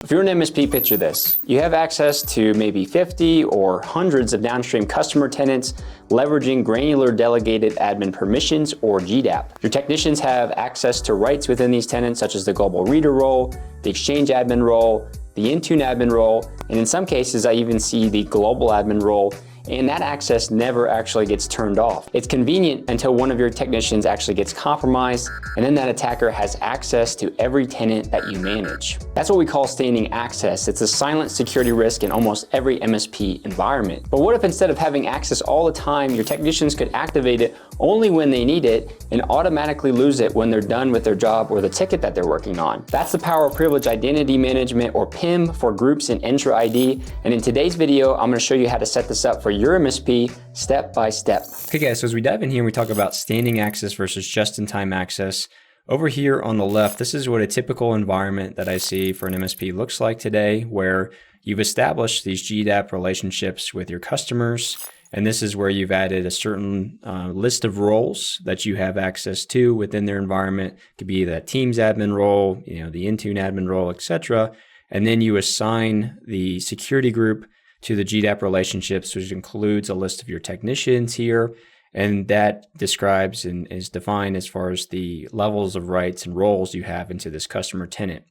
If you're an MSP, picture this. You have access to maybe 50 or hundreds of downstream customer tenants leveraging granular delegated admin permissions or GDAP. Your technicians have access to rights within these tenants such as the global reader role, the exchange admin role, the Intune admin role, and in some cases I even see the global admin role, and that access never actually gets turned off. It's convenient until one of your technicians actually gets compromised, and then that attacker has access to every tenant that you manage. That's what we call standing access. It's a silent security risk in almost every MSP environment. But what if instead of having access all the time, your technicians could activate it only when they need it and automatically lose it when they're done with their job or the ticket that they're working on? That's the power of privileged identity management, or PIM, for groups in Entra ID. And in today's video, I'm going to show you how to set this up for your MSP step by step. Okay guys, so as we dive in here, we talk about standing access versus just-in-time access. Over here on the left, this is what a typical environment that I see for an MSP looks like today, where you've established these GDAP relationships with your customers. And this is where you've added a certain list of roles that you have access to within their environment. It could be the Teams admin role, the Intune admin role, etc. And then you assign the security group to the GDAP relationships, which includes a list of your technicians here. And that describes and is defined as far as the levels of rights and roles you have into this customer tenant.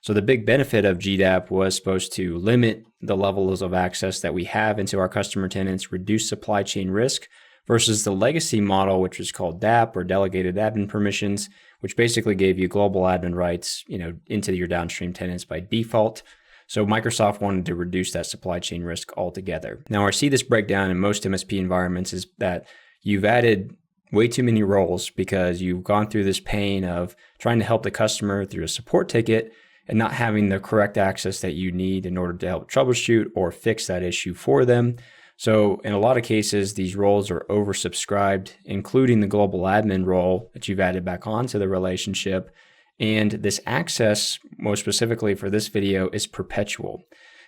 So the big benefit of GDAP was supposed to limit the levels of access that we have into our customer tenants, reduce supply chain risk, versus the legacy model, which was called DAP, or delegated admin permissions, which basically gave you global admin rights, into your downstream tenants by default. So Microsoft wanted to reduce that supply chain risk altogether. Now I see this breakdown in most MSP environments is that you've added way too many roles because you've gone through this pain of trying to help the customer through a support ticket and not having the correct access that you need in order to help troubleshoot or fix that issue for them. So in a lot of cases, these roles are oversubscribed, including the global admin role that you've added back onto the relationship. And this access, most specifically for this video, is perpetual,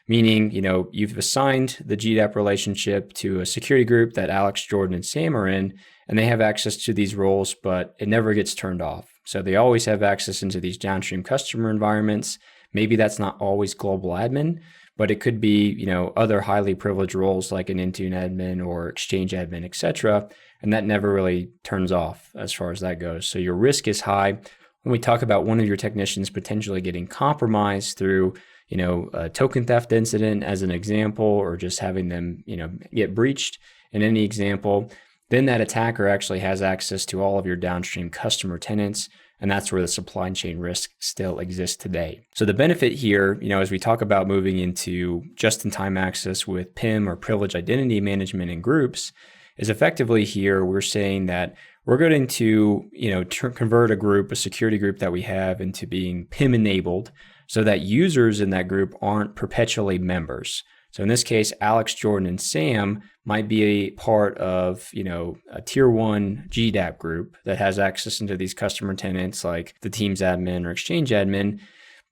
meaning, you've assigned the GDAP relationship to a security group that Alex, Jordan, and Sam are in, and they have access to these roles, but it never gets turned off. So they always have access into these downstream customer environments. Maybe that's not always global admin, but it could be, other highly privileged roles like an Intune admin or exchange admin, etc. And that never really turns off as far as that goes. So your risk is high. When we talk about one of your technicians potentially getting compromised through, a token theft incident as an example, or just having them, get breached in any example, then that attacker actually has access to all of your downstream customer tenants. And that's where the supply chain risk still exists today. So the benefit here, as we talk about moving into just-in-time access with PIM, or privileged identity management, in groups, is effectively here we're saying that we're going to, convert a security group that we have, into being PIM-enabled so that users in that group aren't perpetually members. So in this case, Alex, Jordan, and Sam might be a part of, a tier 1 GDAP group that has access into these customer tenants like the Teams admin or exchange admin,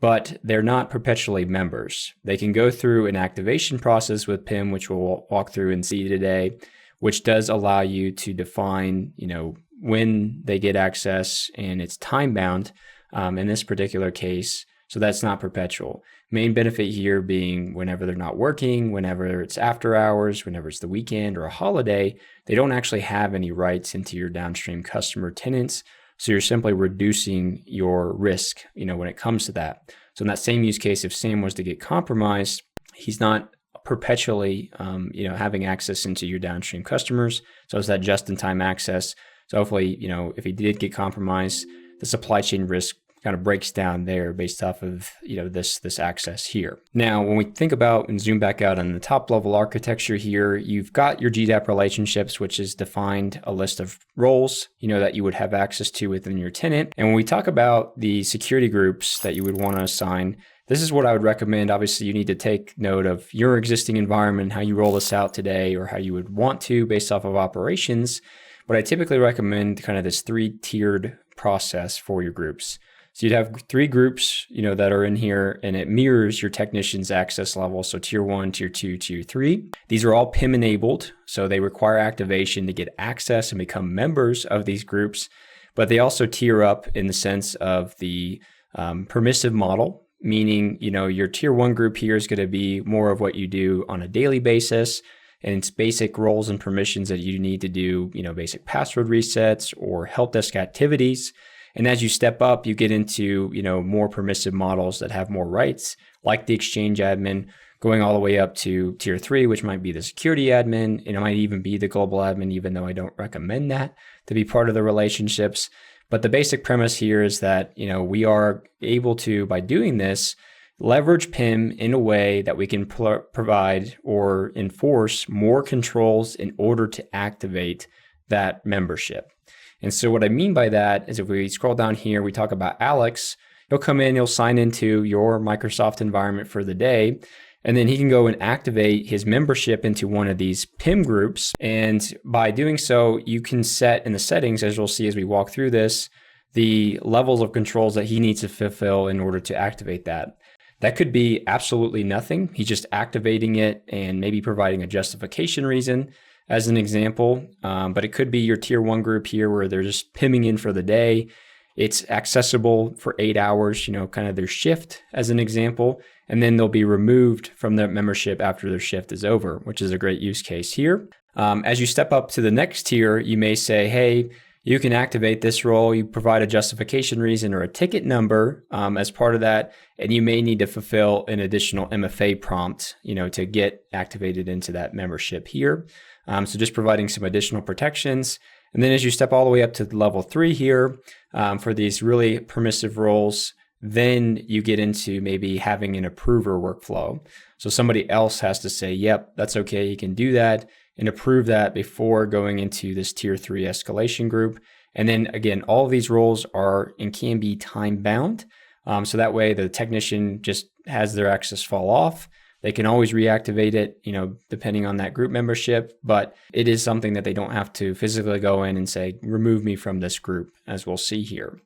but they're not perpetually members. They can go through an activation process with PIM, which we'll walk through and see today, which does allow you to define, when they get access, and it's time bound in this particular case. So that's not perpetual. Main benefit here being whenever they're not working, whenever it's after hours, whenever it's the weekend or a holiday, they don't actually have any rights into your downstream customer tenants. So you're simply reducing your risk, when it comes to that. So in that same use case, if Sam was to get compromised, he's not perpetually, having access into your downstream customers. So it's that just-in-time access. So hopefully, if he did get compromised, the supply chain risk kind of breaks down there based off of, this access here. Now, when we think about and zoom back out on the top level architecture here, you've got your GDAP relationships, which is defined a list of roles, that you would have access to within your tenant. And when we talk about the security groups that you would want to assign, this is what I would recommend. Obviously, you need to take note of your existing environment, how you roll this out today, or how you would want to based off of operations. But I typically recommend kind of this 3-tiered process for your groups. So you'd have 3 groups, that are in here, and it mirrors your technician's access level. So tier 1, tier 2, tier 3. These are all PIM enabled. So they require activation to get access and become members of these groups. But they also tier up in the sense of the permissive model, meaning, your tier 1 group here is going to be more of what you do on a daily basis. And it's basic roles and permissions that you need to do, basic password resets or help desk activities. And as you step up, you get into, more permissive models that have more rights, like the Exchange admin, going all the way up to tier 3, which might be the security admin. And it might even be the global admin, even though I don't recommend that to be part of the relationships. But the basic premise here is that, we are able to, by doing this, leverage PIM in a way that we can provide or enforce more controls in order to activate that membership. And so what I mean by that is if we scroll down here, we talk about Alex. He'll come in, he'll sign into your Microsoft environment for the day, and then he can go and activate his membership into one of these PIM groups. And by doing so, you can set in the settings, as you'll see as we walk through this, the levels of controls that he needs to fulfill in order to activate that. That could be absolutely nothing. He's just activating it and maybe providing a justification reason as an example. But it could be your tier 1 group here where they're just PIMing in for the day. It's accessible for 8 hours, kind of their shift as an example. And then they'll be removed from their membership after their shift is over, which is a great use case here. As you step up to the next tier, you may say, hey, you can activate this role. You provide a justification reason or a ticket number as part of that. And you may need to fulfill an additional MFA prompt, to get activated into that membership here. So just providing some additional protections. And then as you step all the way up to level 3 here, for these really permissive roles, then you get into maybe having an approver workflow. So somebody else has to say, yep, that's okay, you can do that, and approve that before going into this tier 3 escalation group. And then again, all of these roles are and can be time bound. So that way the technician just has their access fall off. They can always reactivate it, depending on that group membership, but it is something that they don't have to physically go in and say, remove me from this group, as we'll see here.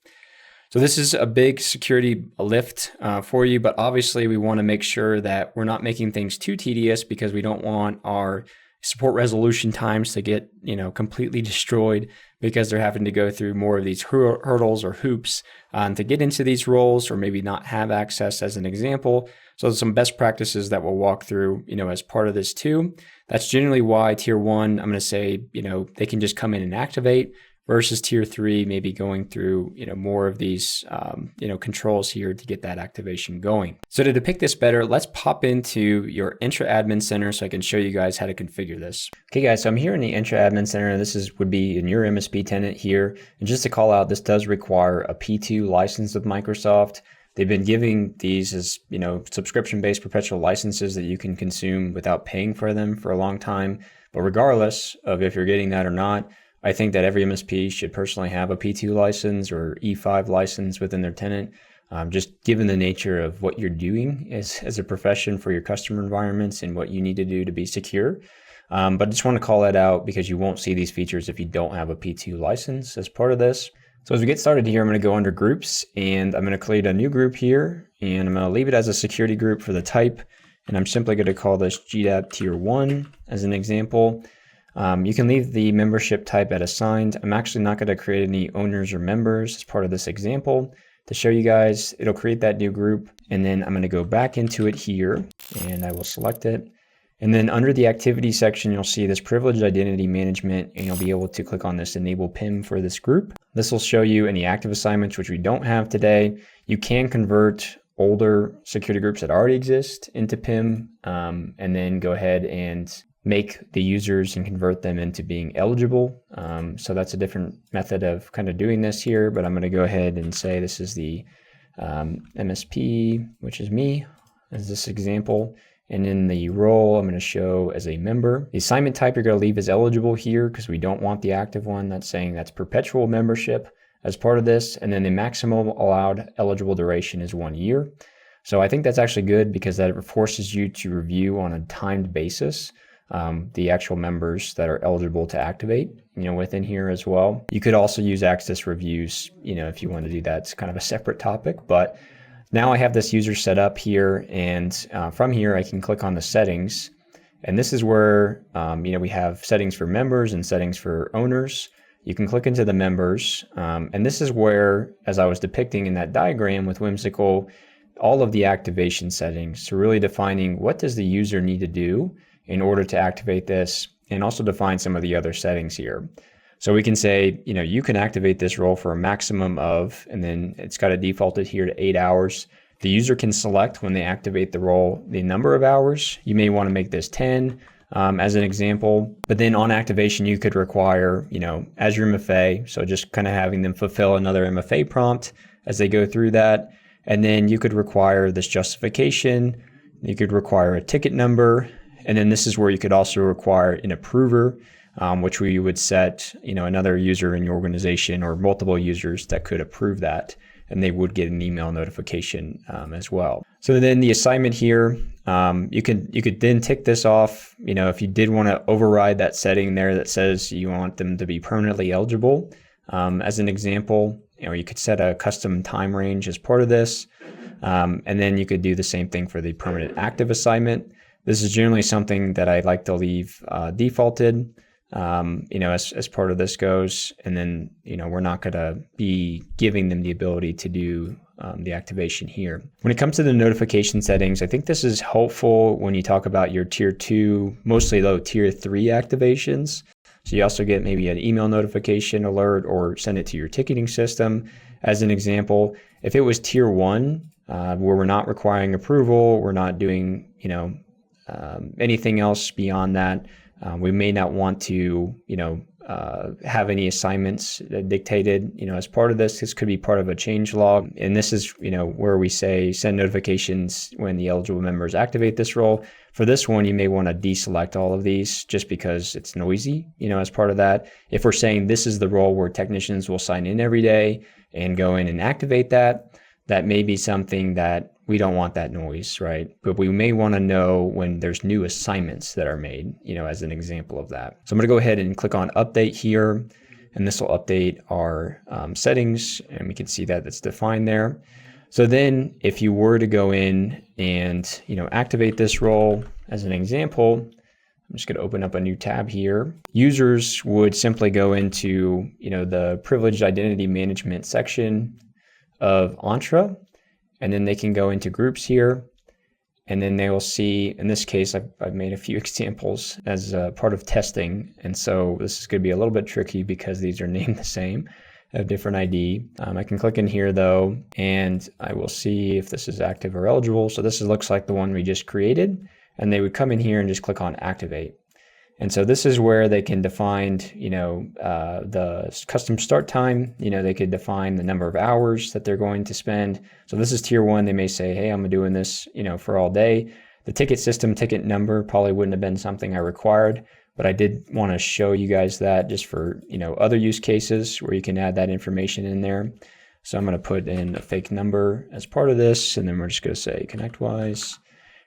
So this is a big security lift for you, but obviously we want to make sure that we're not making things too tedious because we don't want our support resolution times to get, completely destroyed because they're having to go through more of these hurdles or hoops to get into these roles or maybe not have access as an example. So there's some best practices that we'll walk through, as part of this too. That's generally why tier 1, I'm going to say, they can just come in and activate versus tier 3, maybe going through, more of these, controls here to get that activation going. So to depict this better, let's pop into your Entra Admin Center so I can show you guys how to configure this. Okay guys, so I'm here in the Entra Admin Center. This would be in your MSP tenant here. And just to call out, this does require a P2 license with Microsoft. They've been giving these as, subscription-based perpetual licenses that you can consume without paying for them for a long time. But regardless of if you're getting that or not, I think that every MSP should personally have a P2 license or E5 license within their tenant, just given the nature of what you're doing as a profession for your customer environments and what you need to do to be secure. But I just want to call that out because you won't see these features if you don't have a P2 license as part of this. So as we get started here, I'm going to go under groups and I'm going to create a new group here and I'm going to leave it as a security group for the type. And I'm simply going to call this GDAP tier 1 as an example. You can leave the membership type at assigned. I'm actually not going to create any owners or members as part of this example. To show you guys, it'll create that new group. And then I'm going to go back into it here and I will select it. And then under the activity section, you'll see this privileged identity management and you'll be able to click on this enable PIM for this group. This will show you any active assignments, which we don't have today. You can convert older security groups that already exist into PIM and then go ahead and make the users and convert them into being eligible. So that's a different method of kind of doing this here, but I'm going to go ahead and say this is the MSP, which is me, as this example. And in the role, I'm going to show as a member. The assignment type you're going to leave as eligible here because we don't want the active one. That's saying that's perpetual membership as part of this. And then the maximum allowed eligible duration is 1 year. So I think that's actually good because that forces you to review on a timed basis the actual members that are eligible to activate, within here as well. You could also use access reviews, if you want to do that. It's kind of a separate topic, but now I have this user set up here, and from here I can click on the settings, and this is where we have settings for members and settings for owners. You can click into the members, and this is where, as I was depicting in that diagram with Whimsical, all of the activation settings. So really defining what does the user need to do in order to activate this, and also define some of the other settings here. So we can say, you can activate this role for a maximum of, and then it's got it defaulted here to 8 hours. The user can select when they activate the role, the number of hours. You may want to make this 10 as an example, but then on activation, you could require, as your MFA, so just kind of having them fulfill another MFA prompt as they go through that. And then you could require this justification. You could require a ticket number. And then this is where you could also require an approver, which we would set, another user in your organization or multiple users that could approve that, and they would get an email notification as well. So then the assignment here, you could then tick this off. If you did want to override that setting there that says you want them to be permanently eligible, as an example, you could set a custom time range as part of this, and then you could do the same thing for the permanent active assignment. This is generally something that I like to leave defaulted. As part of this goes, and then, we're not going to be giving them the ability to do the activation here. When it comes to the notification settings, I think this is helpful when you talk about your tier 2, mostly though tier 3 activations. So you also get maybe an email notification alert or send it to your ticketing system. As an example, if it was tier 1, where we're not requiring approval, we're not doing, anything else beyond that, we may not want to, have any assignments dictated, as part of this. This could be part of a change log. And this is, where we say send notifications when the eligible members activate this role. For this one, you may want to deselect all of these just because it's noisy, as part of that. If we're saying this is the role where technicians will sign in every day and go in and activate that, that may be something that we don't want that noise, right? But we may want to know when there's new assignments that are made, as an example of that. So I'm going to go ahead and click on update here, and this will update our settings, and we can see that it's defined there. So then if you were to go in and, activate this role as an example, I'm just going to open up a new tab here. Users would simply go into, the privileged identity management section of Entra, and then they can go into groups here, and then they will see, in this case, I've made a few examples as part of testing. And so this is going to be a little bit tricky because these are named the same, have different ID. I can click in here though, and I will see if this is active or eligible. So this looks like the one we just created, and they would come in here and just click on activate. And so this is where they can define, the custom start time. They could define the number of hours that they're going to spend. So this is tier 1. They may say, hey, I'm doing this, for all day. The ticket system, ticket number probably wouldn't have been something I required, but I did want to show you guys that just for, other use cases where you can add that information in there. So I'm going to put in a fake number as part of this, and then we're just going to say ConnectWise.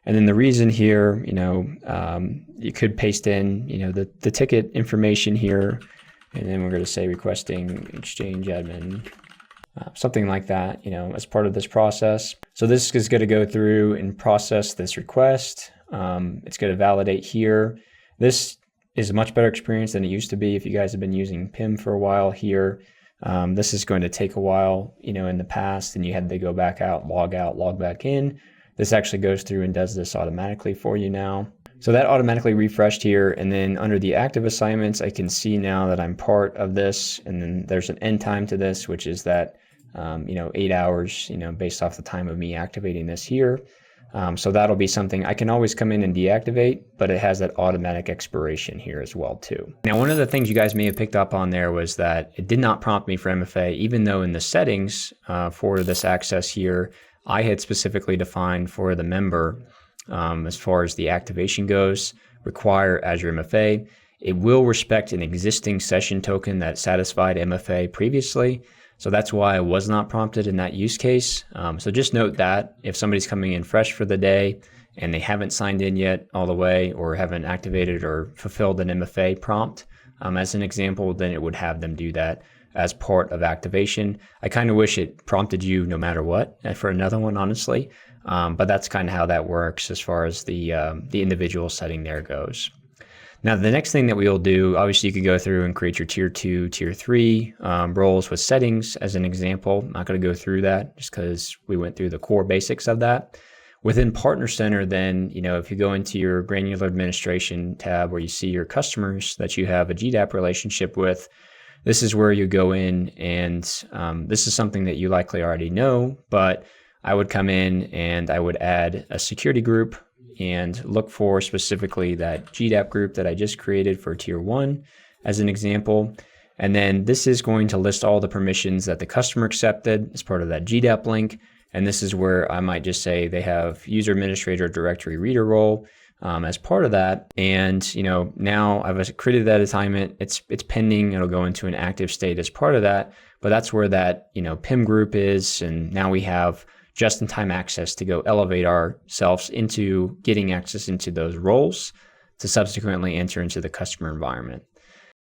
And then the reason here, you could paste in, the ticket information here, and then we're going to say requesting exchange admin, something like that, as part of this process. So this is going to go through and process this request. It's going to validate here. This is a much better experience than it used to be if you guys have been using PIM for a while here. This is going to take a while, in the past, and you had to go back out, log back in. This actually goes through and does this automatically for you now. So that automatically refreshed here. And then under the active assignments, I can see now that I'm part of this. And then there's an end time to this, which is that, 8 hours, based off the time of me activating this here. So that'll be something I can always come in and deactivate, but it has that automatic expiration here as well too. Now, one of the things you guys may have picked up on there was that it did not prompt me for MFA, even though in the settings for this access here, I had specifically defined for the member, as far as the activation goes, require Azure MFA. It will respect an existing session token that satisfied MFA previously. So that's why I was not prompted in that use case. So just note that if somebody's coming in fresh for the day and they haven't signed in yet all the way, or haven't activated or fulfilled an MFA prompt, as an example, then it would have them do that as part of activation. I kind of wish it prompted you no matter what for another one, honestly. But that's kind of how that works as far as the individual setting there goes. Now, the next thing that we will do, obviously you could go through and create your tier 2, tier 3 roles with settings as an example. I'm not going to go through that just because we went through the core basics of that. Within Partner Center, then, if you go into your granular administration tab where you see your customers that you have a GDAP relationship with, this is where you go in, and this is something that you likely already know, but I would come in and I would add a security group and look for specifically that GDAP group that I just created for tier 1 as an example. And then this is going to list all the permissions that the customer accepted as part of that GDAP link. And this is where I might just say they have user administrator directory reader role as part of that. And now I've created that assignment. It's pending. It'll go into an active state as part of that. But that's where that PIM group is. And now we have just-in-time access to go elevate ourselves into getting access into those roles to subsequently enter into the customer environment.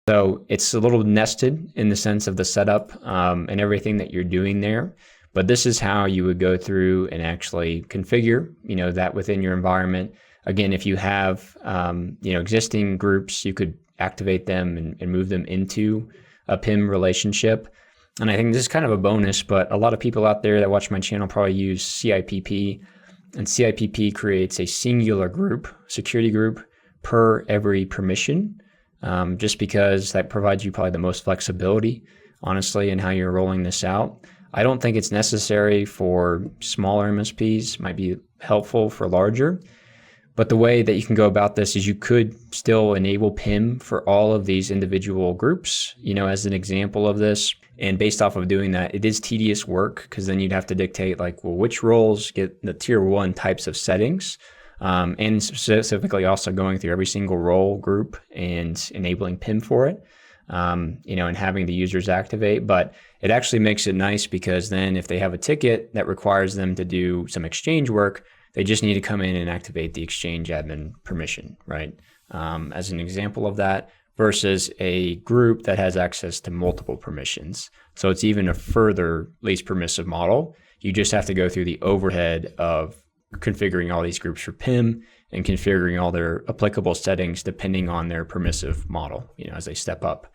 So it's a little nested in the sense of the setup and everything that you're doing there. But this is how you would go through and actually configure, that within your environment. Again, if you have, existing groups, you could activate them and move them into a PIM relationship. And I think this is kind of a bonus, but a lot of people out there that watch my channel probably use CIPP, and CIPP creates a singular group, security group, per every permission, just because that provides you probably the most flexibility, honestly, in how you're rolling this out. I don't think it's necessary for smaller MSPs, might be helpful for larger. But the way that you can go about this is you could still enable PIM for all of these individual groups, as an example of this. And based off of doing that, it is tedious work because then you'd have to dictate which roles get the tier 1 types of settings, and specifically also going through every single role group and enabling PIM for it, and having the users activate. But it actually makes it nice because then if they have a ticket that requires them to do some exchange work, they just need to come in and activate the exchange admin permission, right? As an example of that, versus a group that has access to multiple permissions. So it's even a further least permissive model. You just have to go through the overhead of configuring all these groups for PIM and configuring all their applicable settings depending on their permissive model, as they step up.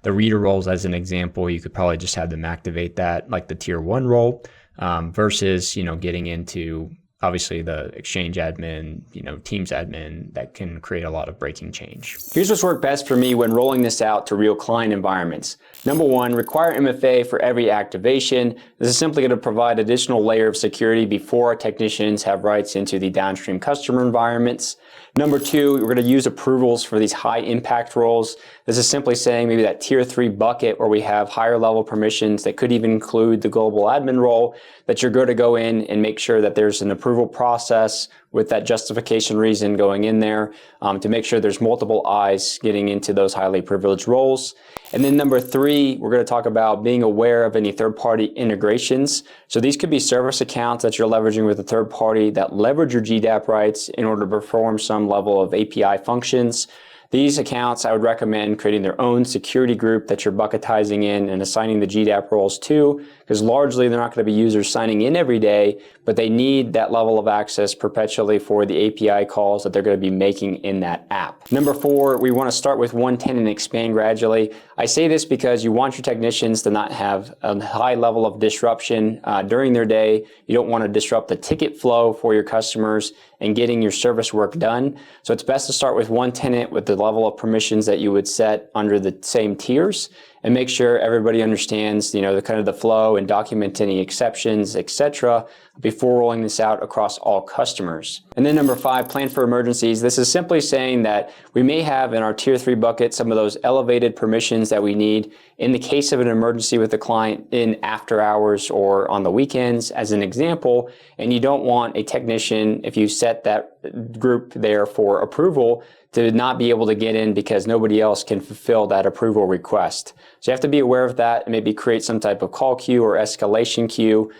The reader roles, as an example, you could probably just have them activate that like the tier 1 role, versus, getting into obviously the exchange admin, Teams admin that can create a lot of breaking change. Here's what's worked best for me when rolling this out to real client environments. Number 1, require MFA for every activation. This is simply going to provide additional layer of security before our technicians have rights into the downstream customer environments. Number 2, we're going to use approvals for these high impact roles. This is simply saying maybe that tier 3 bucket where we have higher level permissions that could even include the global admin role, that you're going to go in and make sure that there's an approval process with that justification reason going in there to make sure there's multiple eyes getting into those highly privileged roles. And then number 3, we're going to talk about being aware of any third-party integrations. So these could be service accounts that you're leveraging with a third party that leverage your GDAP rights in order to perform some level of API functions. These accounts, I would recommend creating their own security group that you're bucketizing in and assigning the GDAP roles to, because largely they're not going to be users signing in every day, but they need that level of access perpetually for the API calls that they're going to be making in that app. Number 4, we want to start with one tenant and expand gradually. I say this because you want your technicians to not have a high level of disruption during their day. You don't want to disrupt the ticket flow for your customers and getting your service work done. So it's best to start with one tenant with the level of permissions that you would set under the same tiers, and make sure everybody understands, the kind of the flow and document any exceptions, etc., before rolling this out across all customers. And then number 5, plan for emergencies. This is simply saying that we may have in our tier 3 bucket some of those elevated permissions that we need in the case of an emergency with the client in after hours or on the weekends, as an example, and you don't want a technician, if you set that group there for approval, to not be able to get in because nobody else can fulfill that approval request. So you have to be aware of that and maybe create some type of call queue or escalation queue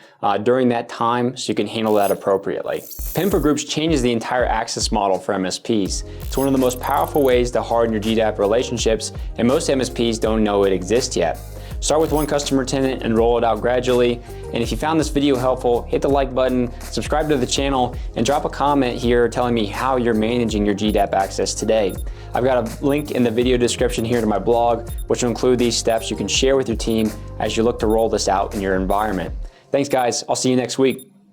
during that time so you can handle that appropriately. PIM for groups changes the entire access model for MSPs. It's one of the most powerful ways to harden your GDAP relationships, and most MSPs don't know it exists yet. Start with one customer tenant and roll it out gradually. And if you found this video helpful, hit the like button, subscribe to the channel, and drop a comment here telling me how you're managing your GDAP access today. I've got a link in the video description here to my blog, which will include these steps you can share with your team as you look to roll this out in your environment. Thanks guys, I'll see you next week.